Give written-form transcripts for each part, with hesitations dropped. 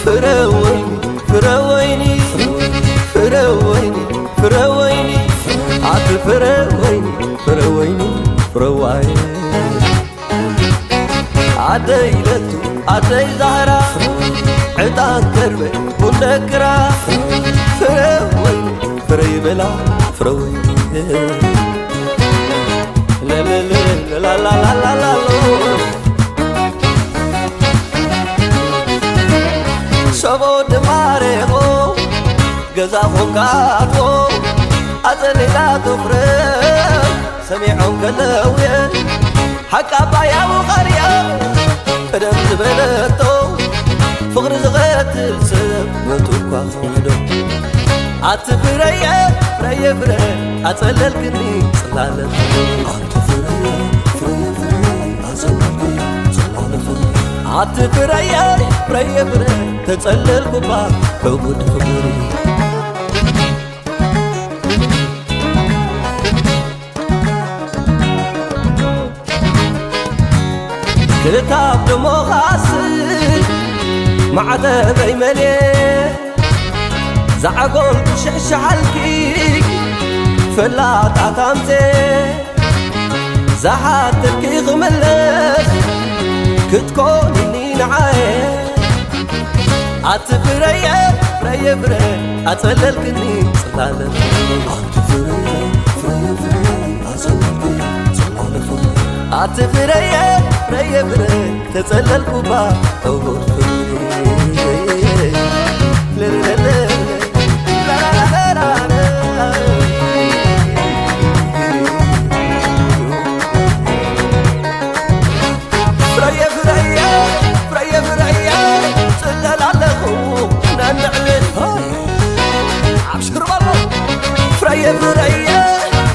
فرويني فرويني فرويني فرويني عاد فرويني فرويني فرويني عدي لتو عدي زهرة عطان كربي ونكرة فرويني فري بلا فرويني لا لا لا لا لا لا لا شبو دماريغو قزاخو كاتو أزلي لا تفرق سميعهم كلاوية حكا بايا وغريا قدم تبلتو فغر زغيت السب وتوكا خمدو عتفريا فريا فريا أتسلل كني صلالة عتفريا فريا فريا أتسلل كني صلالة عتفريا فريا فريا تتسلل كبا حبود خبري كتاب دمو غاسل معدبي مليه زعقول شعشعلكي فلات عتامتي زحاتك غملت كتكوني نعاي عتفريا فريا فريا أتسلل كني صلالة عتفريا فريا فريا أتسلل كني صلالة عتفريا فريا فريا تتسلل كوبا أول فريا لا لا لا فريا فريا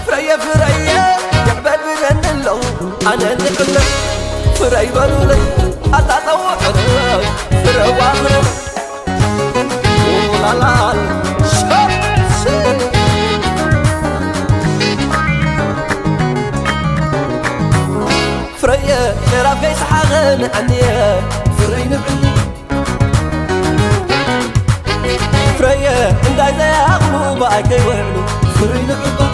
فريا فريا يعبد من اللو أنا نقلك فريا بلولك أتطوع فريا واخرك لا لا فريا ترى في سحاغن عني فريا نبعي فريا انداي زي أغلو باكي وعلو فريا نبعي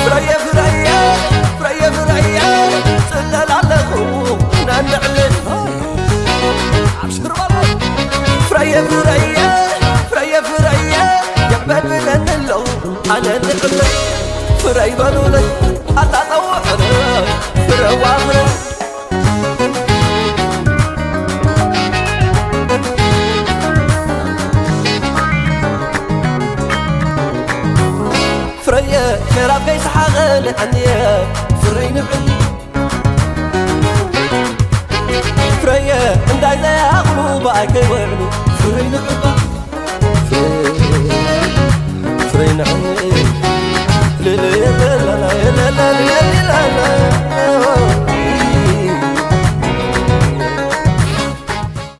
فريا فريا فريا فريا سلل على خوك نعلن عبشر والله فريا فريا فريا فريا يعبد من اللو أنا نقلك فريا بلولك أتطوع فريا واخرك فريا كرا في سحاغن عني فريا نبعي فريا انداي زي أغلو باكي وعلو فريا نبعي